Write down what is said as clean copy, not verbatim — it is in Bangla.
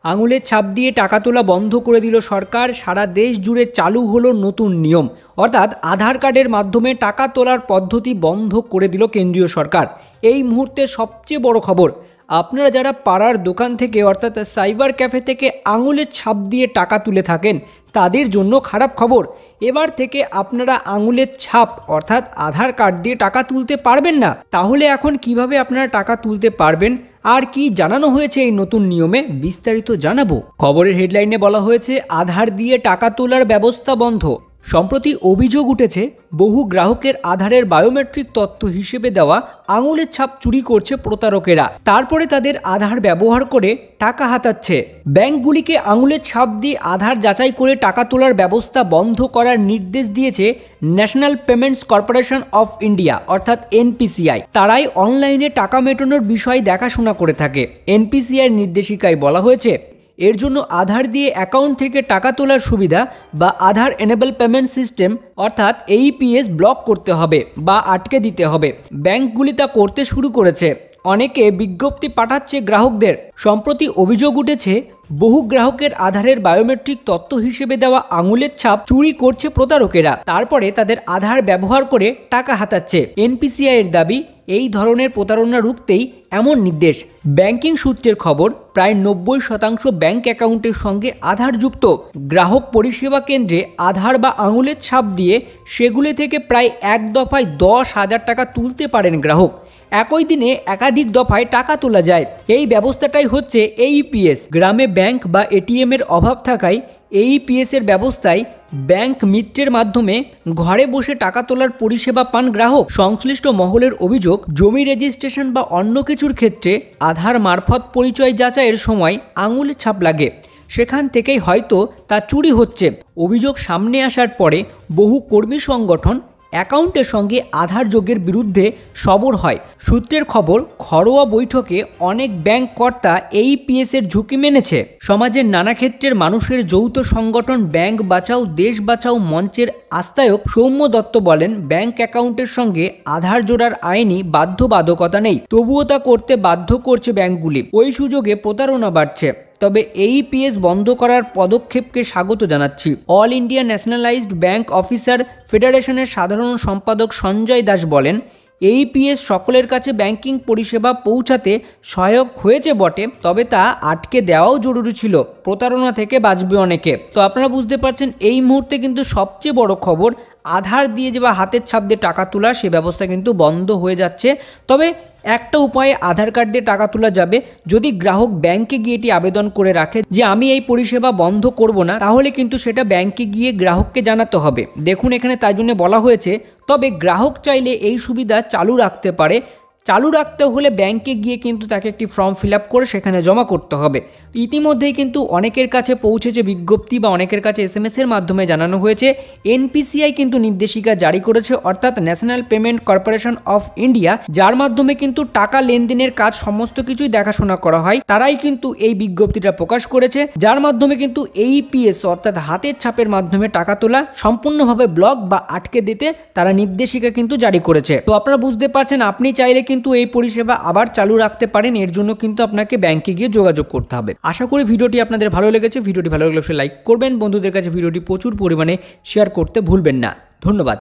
আঙুলের ছাপ দিয়ে টাকা তোলা বন্ধ করে দিল সরকার। সারা দেশ জুড়ে চালু হলো নতুন নিয়ম, অর্থাৎ আধার কার্ডের মাধ্যমে টাকা তোলার পদ্ধতি বন্ধ করে দিল কেন্দ্রীয় সরকার। এই মুহূর্তে সবচেয়ে বড় খবর, আপনারা যারা পাড়ার দোকান থেকে অর্থাৎ সাইবার ক্যাফে থেকে আঙুলের ছাপ দিয়ে টাকা তুলে থাকেন তাদের জন্য খারাপ খবর। এবার থেকে আপনারা আঙুলের ছাপ অর্থাৎ আধার কার্ড দিয়ে টাকা তুলতে পারবেন না। তাহলে এখন কিভাবে আপনারা টাকা তুলতে পারবেন আর কি জানানো হয়েছে এই নতুন নিয়মে, বিস্তারিত জানাবো। খবরের হেডলাইনে বলা হয়েছে আধার দিয়ে টাকা তোলার ব্যবস্থা বন্ধ। সম্প্রতি অভিযোগ উঠেছে বহু গ্রাহকের আধারের বায়োমেট্রিক তথ্য হিসেবে দেওয়া আঙুলের ছাপ চুরি করছে প্রতারকেরা। তারপরে তাদের আধার ব্যবহার করে টাকা হাতাচ্ছে। ব্যাংকগুলিকে আঙুলের ছাপ দিয়ে আধার যাচাই করে টাকা তোলার ব্যবস্থা বন্ধ করার নির্দেশ দিয়েছে national payments corporation of India অর্থাৎ এনপিসিআই। তারাই অনলাইনে টাকা মেটানোর বিষয় দেখাশোনা করে থাকে। এনপিসিআই নির্দেশিকায় বলা হয়েছে এর জন্য আধার দিয়ে অ্যাকাউন্ট থেকে টাকা তোলার সুবিধা বা আধার এনেবল পেমেন্ট সিস্টেম অর্থাৎ এইপিএস ব্লক করতে হবে বা আটকে দিতে হবে। ব্যাংকগুলি তা করতে শুরু করেছে। অনেকে বিজ্ঞপ্তি পাঠাচ্ছে গ্রাহকদের। সম্প্রতি অভিযোগ উঠেছে বহু গ্রাহকের আধারের বায়োমেট্রিক তথ্য হিসেবে দেওয়া আঙুলের ছাপ চুরি করছে প্রতারকেরা। তারপরে তাদের আধার ব্যবহার করে টাকা হাতাচ্ছে। এনপিসিআই এর দাবি এই ধরনের প্রতারণা রুখতেই এমন নির্দেশ। ব্যাংকিং সূত্রের খবর, প্রায় 90% ব্যাংক অ্যাকাউন্টের সঙ্গে আধার যুক্ত। গ্রাহক পরিষেবা কেন্দ্রে আধার বা আঙুলের ছাপ দিয়ে সেগুলি থেকে প্রায় এক দফায় 10,000 টাকা তুলতে পারেন গ্রাহক। একই দিনে একাধিক দফায় টাকা তোলা যায়। এই ব্যবস্থাটাই হচ্ছে এইপিএস। গ্রামে ব্যাংক বা এটিএম এর অভাব থাকায় এইপিএস এর ব্যবস্থায় ব্যাংক মিত্রের মাধ্যমে ঘরে বসে টাকা তোলার পরিষেবা পান গ্রাহক। সংশ্লিষ্ট মহলের অভিযোগ, জমি রেজিস্ট্রেশন বা অন্য কিছুর ক্ষেত্রে আধার মারফত পরিচয় যাচাইয়ের সময় আঙুলের ছাপ লাগে। সেখান থেকেই হয়তো তা চুরি হচ্ছে। অভিযোগ সামনে আসার পরে বহু কর্মী সংগঠন অ্যাকাউন্টের সঙ্গে আধার যোগের বিরুদ্ধে সরব হয়। সূত্রের খবর, ঘরোয়া বৈঠকে অনেক ব্যাংক কর্তা এইপিএস এর ঝুঁকি মেনেছে। সমাজের নানা ক্ষেত্রের মানুষের যৌথ সংগঠন ব্যাংক বাঁচাও দেশ বাঁচাও মঞ্চের আস্থায়ক সৌম্য দত্ত বলেন, ব্যাংক অ্যাকাউন্টের সঙ্গে আধার জোড়ার আইনি বাধ্যবাধকতা নেই, তবুও তা করতে বাধ্য করছে ব্যাংকগুলি। ওই সুযোগে প্রতারণা বাড়ছে। তবে এইপিএস বন্ধ করার পদক্ষেপকে স্বাগত জানাচ্ছি। All India nationalised bank officer ফেডারেশনের সাধারণ সম্পাদক সঞ্জয় দাস বলেন, এইপিএস সকলের কাছে ব্যাংকিং পরিষেবা পৌঁছাতে সহায়ক হয়েছে বটে, তবে তা আটকে দেওয়াও জরুরি ছিল। প্রতারণা থেকে বাঁচবে অনেকে। তো আপনারা বুঝতে পারছেন এই মুহূর্তে কিন্তু সবচেয়ে বড় খবর, আধার দিয়ে যে বা হাতের ছাপ দিয়ে টাকা তোলা সে ব্যবস্থা কিন্তু বন্ধ হয়ে যাচ্ছে। তবে একটা উপায়ে আধার কার্ড দিয়ে টাকা তোলা যাবে, যদি গ্রাহক ব্যাংকে গিয়ে এটি আবেদন করে রাখে যে আমি এই পরিষেবা বন্ধ করব না, তাহলে কিন্তু সেটা ব্যাংকে গিয়ে গ্রাহককে জানাতে হবে। দেখুন এখানে তাই জন্য বলা হয়েছে, তবে গ্রাহক চাইলে এই সুবিধা চালু রাখতে পারে। চালু রাখতে হলে ব্যাংকে গিয়ে কিন্তু তাকে একটি ফর্ম ফিল আপ করে সেখানে জমা করতে হবে। ইতিমধ্যেই কিন্তু অনেকের কাছে পৌঁছেছে বিজ্ঞপ্তি বা অনেকের কাছে এসএমএস এর মাধ্যমে জানানো হয়েছে। এনপিসিআই কিন্তু নির্দেশিকা জারি করেছে অর্থাৎ national payment corporation of India, যার মাধ্যমে কিন্তু টাকা লেনদেনের কাজ সমস্ত কিছুই দেখাশোনা করা হয়। তারাই কিন্তু এই বিজ্ঞপ্তিটা প্রকাশ করেছে, যার মাধ্যমে কিন্তু এইপিএস অর্থাৎ হাতের ছাপের মাধ্যমে টাকা তোলা সম্পূর্ণভাবে ব্লক বা আটকে দিতে তারা নির্দেশিকা কিন্তু জারি করেছে। তো আপনারা বুঝতে পারছেন, আপনি চাইলে কিন্তু এই পরিষেবা আবার চালু রাখতে পারেন। এর জন্য কিন্তু আপনাকে ব্যাংকে গিয়ে যোগাযোগ করতে হবে। আশা করি ভিডিওটি আপনাদের ভালো লেগেছে। ভিডিওটি ভালো লাগলে অবশ্যই লাইক করবেন, বন্ধুদের কাছে ভিডিওটি প্রচুর পরিমাণে শেয়ার করতে ভুলবেন না। ধন্যবাদ।